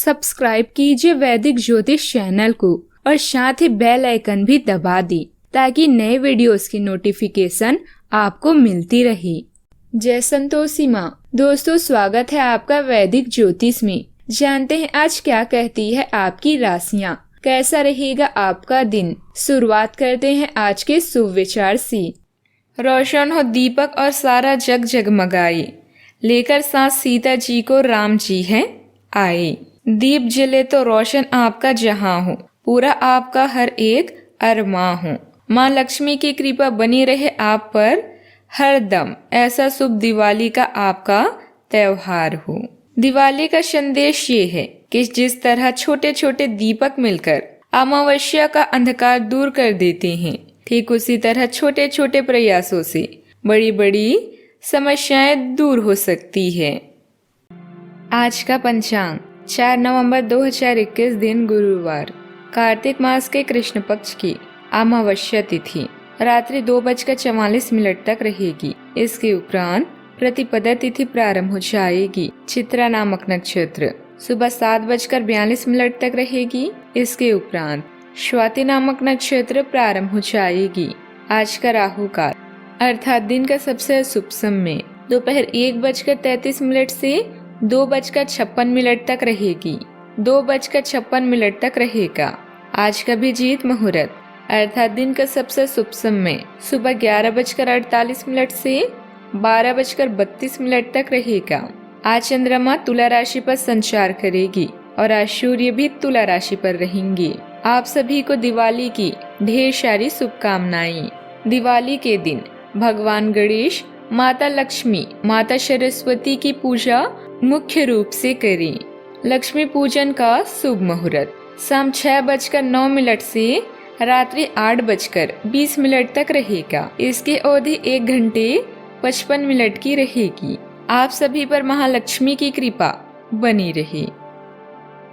Subscribe कीजिए वैदिक ज्योतिष चैनल को और साथ ही बेल आइकन भी दबा दी ताकि नए वीडियोस की नोटिफिकेशन आपको मिलती रहे। जय संतोषी माँ। दोस्तों, स्वागत है आपका वैदिक ज्योतिष में। जानते हैं आज क्या कहती है आपकी राशियाँ, कैसा रहेगा आपका दिन। शुरुआत करते हैं आज के शुभ विचार से। रोशन हो दीपक और सारा जग जगमगाए, लेकर साथ सीता जी को राम जी हैं आए। दीप जले तो रोशन आपका जहां हो, पूरा आपका हर एक अरमां हो। माँ लक्ष्मी की कृपा बनी रहे आप पर हर दम, ऐसा शुभ दिवाली का आपका त्योहार हो। दिवाली का संदेश ये है कि जिस तरह छोटे छोटे दीपक मिलकर अमावस्या का अंधकार दूर कर देते हैं, ठीक उसी तरह छोटे छोटे प्रयासों से बड़ी बड़ी समस्याएं दूर हो सकती है। आज का पंचांग 4 नवंबर 2021 दिन गुरुवार, कार्तिक मास के कृष्ण पक्ष की अमावस्या तिथि रात्रि 2:44 तक रहेगी। इसके उपरांत प्रतिपदा तिथि प्रारंभ हो जाएगी। चित्रा नामक नक्षत्र सुबह 7:42 तक रहेगी। इसके उपरांत स्वाति नामक नक्षत्र प्रारंभ हो जाएगी। आज का राहु काल अर्थात दिन का सबसे शुभ समय दोपहर 1:33 से 2:56 तक रहेगी। 2:56 तक रहेगा। आज का अभिजीत मुहूर्त अर्थात दिन का सबसे शुभ समय सुबह 11:48 से 12:32 तक रहेगा। आज चंद्रमा तुला राशि पर संचार करेगी और आज सूर्य भी तुला राशि पर रहेंगे। आप सभी को दिवाली की ढेर सारी शुभकामनाएं। दिवाली के दिन भगवान गणेश, माता लक्ष्मी, माता सरस्वती की पूजा मुख्य रूप से करें। लक्ष्मी पूजन का शुभ मुहूर्त शाम 6:09 से रात्रि 8:20 तक रहेगा। इसकी अवधि 1 घंटे 55 मिनट की रहेगी। आप सभी पर महालक्ष्मी की कृपा बनी रहे।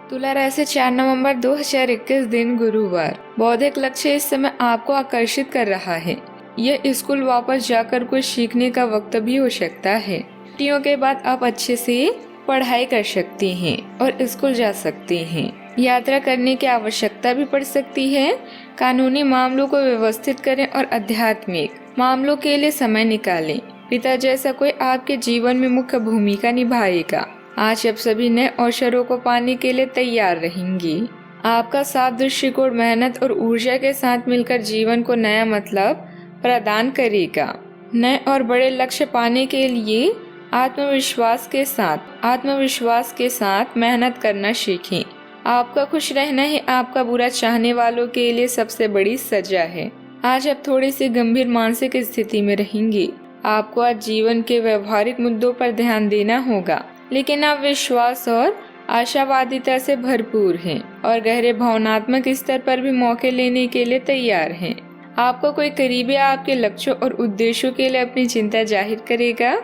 तुला राशि 4 नवंबर 2021 दिन गुरुवार, बौद्धिक लक्ष्य इस समय आपको आकर्षित कर रहा है। यह स्कूल वापस जाकर कुछ सीखने का वक्त भी हो सकता है। छुट्टियों के बाद आप अच्छे से पढ़ाई कर सकते हैं और स्कूल जा सकते हैं। यात्रा करने की आवश्यकता भी पड़ सकती है। कानूनी मामलों को व्यवस्थित करें और आध्यात्मिक मामलों के लिए समय निकालें। पिता जैसा कोई आपके जीवन में मुख्य भूमिका निभाएगा। आज आप सभी नए अवसरों को पाने के लिए तैयार रहेंगे। आपका साफ दृष्टिकोण मेहनत और ऊर्जा के साथ मिलकर जीवन को नया मतलब प्रदान करेगा। नए और बड़े लक्ष्य पाने के लिए आत्मविश्वास के साथ मेहनत करना सीखें। आपका खुश रहना ही आपका बुरा चाहने वालों के लिए सबसे बड़ी सजा है। आज आप थोड़ी सी गंभीर मानसिक स्थिति में रहेंगे। आपको आज जीवन के व्यवहारिक मुद्दों पर ध्यान देना होगा, लेकिन आप विश्वास और आशावादिता से भरपूर हैं और गहरे भावनात्मक स्तर पर भी मौके लेने के लिए तैयार हैं। आपको कोई करीबी आपके लक्ष्यों और उद्देश्यों के लिए अपनी चिंता जाहिर करेगा।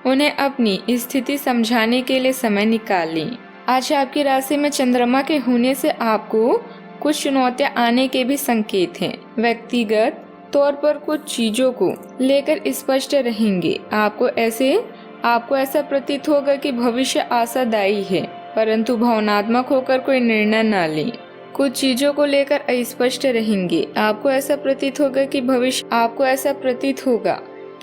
उन्हें अपनी स्थिति समझाने के लिए समय निकालें। आज आपकी राशि में चंद्रमा के होने से आपको कुछ चुनौतियां आने के भी संकेत हैं। व्यक्तिगत तौर पर कुछ चीजों को लेकर स्पष्ट रहेंगे। आपको ऐसा प्रतीत होगा कि भविष्य आशादायी है, परंतु भावनात्मक होकर कोई निर्णय न लें। कुछ चीजों को लेकर अस्पष्ट रहेंगे। आपको ऐसा प्रतीत होगा कि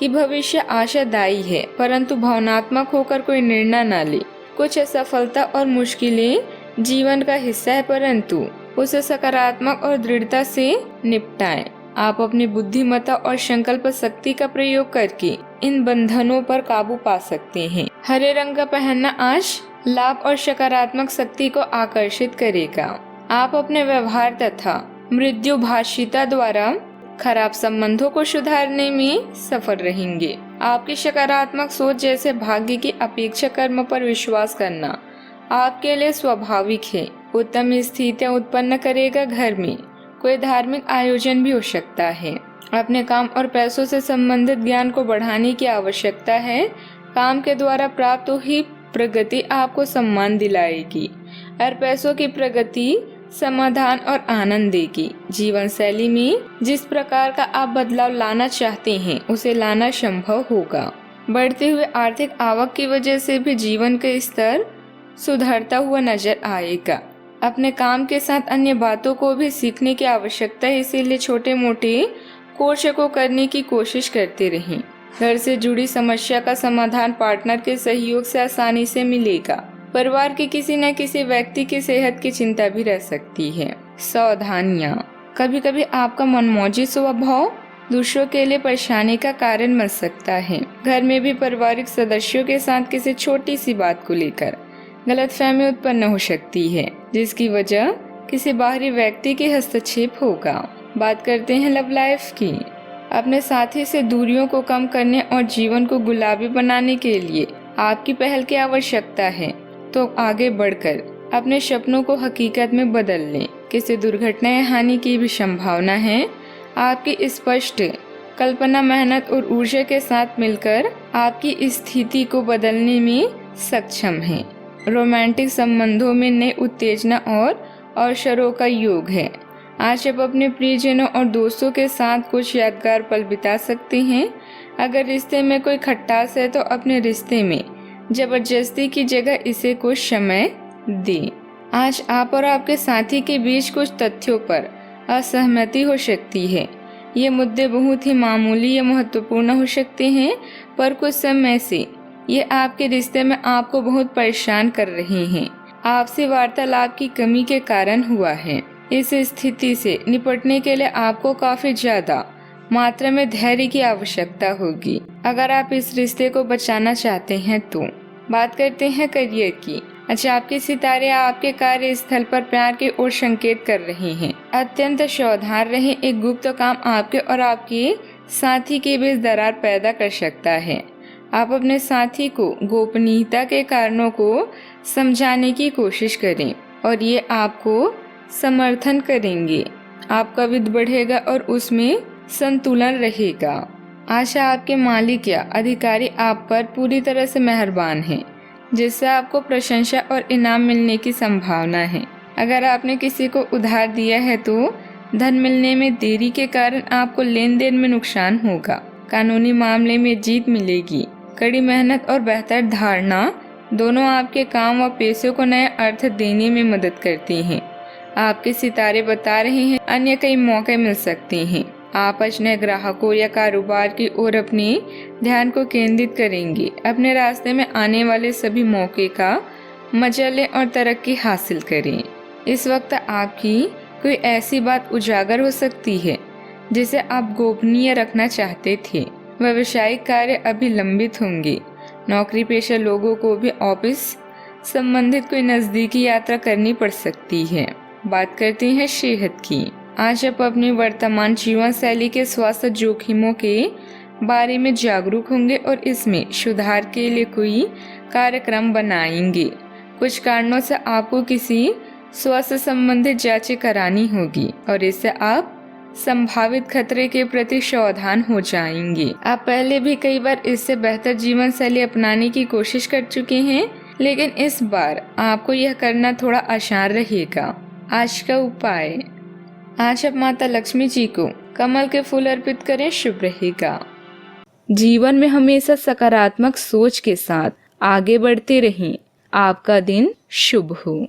भविष्य आशादायी है, परंतु भावनात्मक होकर कोई निर्णय न ले। कुछ असफलता और मुश्किलें जीवन का हिस्सा है, परंतु उसे सकारात्मक और दृढ़ता से निपटाएं। आप अपनी बुद्धिमत्ता और संकल्प शक्ति का प्रयोग करके इन बंधनों पर काबू पा सकते हैं। हरे रंग का पहनना आज लाभ और सकारात्मक शक्ति को आकर्षित करेगा। आप अपने व्यवहार तथा मृदुभाषिता द्वारा खराब संबंधों को सुधारने में सफल रहेंगे। आपकी सकारात्मक सोच जैसे भाग्य की अपेक्षा कर्म पर विश्वास करना आपके लिए स्वाभाविक है। उत्तम स्थितियां उत्पन्न करेगा। घर में कोई धार्मिक आयोजन भी हो सकता है। अपने काम और पैसों से संबंधित ज्ञान को बढ़ाने की आवश्यकता है। काम के द्वारा प्राप्त हुई प्रगति आपको सम्मान दिलाएगी और पैसों की प्रगति समाधान और आनंद देगी। जीवन शैली में जिस प्रकार का आप बदलाव लाना चाहते हैं, उसे लाना संभव होगा। बढ़ते हुए आर्थिक आवक की वजह से भी जीवन का स्तर सुधरता हुआ नजर आएगा। अपने काम के साथ अन्य बातों को भी सीखने की आवश्यकता है, इसीलिए छोटे मोटे कोर्स को करने की कोशिश करते रहें। घर से जुड़ी समस्या का समाधान पार्टनर के सहयोग से आसानी से मिलेगा। परिवार के किसी न किसी व्यक्ति की सेहत की चिंता भी रह सकती है। सावधानियां, कभी कभी आपका मनमौजी स्वभाव दूसरों के लिए परेशानी का कारण बन सकता है। घर में भी पारिवारिक सदस्यों के साथ किसी छोटी सी बात को लेकर गलतफहमी उत्पन्न हो सकती है, जिसकी वजह किसी बाहरी व्यक्ति के हस्तक्षेप होगा। बात करते हैं लव लाइफ की। अपने साथी से दूरियों को कम करने और जीवन को गुलाबी बनाने के लिए आपकी पहल की आवश्यकता है, तो आगे बढ़कर अपने सपनों को हकीकत में बदल लें। किसी दुर्घटना या हानि की भी संभावना है। आपकी स्पष्ट कल्पना, मेहनत और ऊर्जा के साथ मिलकर आपकी स्थिति को बदलने में सक्षम है। रोमांटिक संबंधों में नई उत्तेजना और अवसरों का योग है। आज आप अपने प्रियजनों और दोस्तों के साथ कुछ यादगार पल बिता सकते हैं। अगर रिश्ते में कोई खटास है तो अपने रिश्ते में जबरदस्ती की जगह इसे कुछ समय दें। आज आप और आपके साथी के बीच कुछ तथ्यों पर असहमति हो सकती है। ये मुद्दे बहुत ही मामूली या महत्वपूर्ण हो सकते हैं, पर कुछ समय से ये आपके रिश्ते में आपको बहुत परेशान कर रहे हैं। आपसी वार्तालाप की कमी के कारण हुआ है। इस स्थिति से निपटने के लिए आपको काफी ज्यादा मात्रा में धैर्य की आवश्यकता होगी, अगर आप इस रिश्ते को बचाना चाहते हैं तो। बात करते हैं करियर की। अच्छा, आपके सितारे आपके कार्य स्थल पर प्यार की ओर संकेत कर रहे हैं। अत्यंत सावधान रहें, एक गुप्त काम आपके और आपके साथी के बीच दरार पैदा कर सकता है। आप अपने साथी को गोपनीयता के कारणों को समझाने की कोशिश करें और ये आपको समर्थन करेंगे। आपका वित्त बढ़ेगा और उसमें संतुलन रहेगा। आशा आपके मालिक या अधिकारी आप पर पूरी तरह से मेहरबान हैं, जिससे आपको प्रशंसा और इनाम मिलने की संभावना है। अगर आपने किसी को उधार दिया है तो धन मिलने में देरी के कारण आपको लेन देन में नुकसान होगा। कानूनी मामले में जीत मिलेगी। कड़ी मेहनत और बेहतर धारणा दोनों आपके काम व पैसों को नया अर्थ देने में मदद करते हैं। आपके सितारे बता रहे हैं अन्य कई मौके मिल सकते हैं। आप अपने ग्राहकों या कारोबार की ओर अपने ध्यान को केंद्रित करेंगे। अपने रास्ते में आने वाले सभी मौके का मजा लें और तरक्की हासिल करें। इस वक्त आपकी कोई ऐसी बात उजागर हो सकती है जिसे आप गोपनीय रखना चाहते थे। व्यावसायिक कार्य अभी लंबित होंगे। नौकरी पेशा लोगों को भी ऑफिस संबंधित कोई नजदीकी यात्रा करनी पड़ सकती है। बात करते हैं सेहत की। आज आप अपनी वर्तमान जीवन शैली के स्वास्थ्य जोखिमों के बारे में जागरूक होंगे और इसमें सुधार के लिए कोई कार्यक्रम बनाएंगे। कुछ कारणों से आपको किसी स्वास्थ्य संबंधित जांचें करानी होगी और इससे आप संभावित खतरे के प्रति सावधान हो जाएंगे। आप पहले भी कई बार इससे बेहतर जीवन शैली अपनाने की कोशिश कर चुके हैं, लेकिन इस बार आपको यह करना थोड़ा आसान रहेगा। आज का उपाय, आज आप माता लक्ष्मी जी को कमल के फूल अर्पित करें, शुभ रहेगा। जीवन में हमेशा सकारात्मक सोच के साथ आगे बढ़ते रहें। आपका दिन शुभ हो।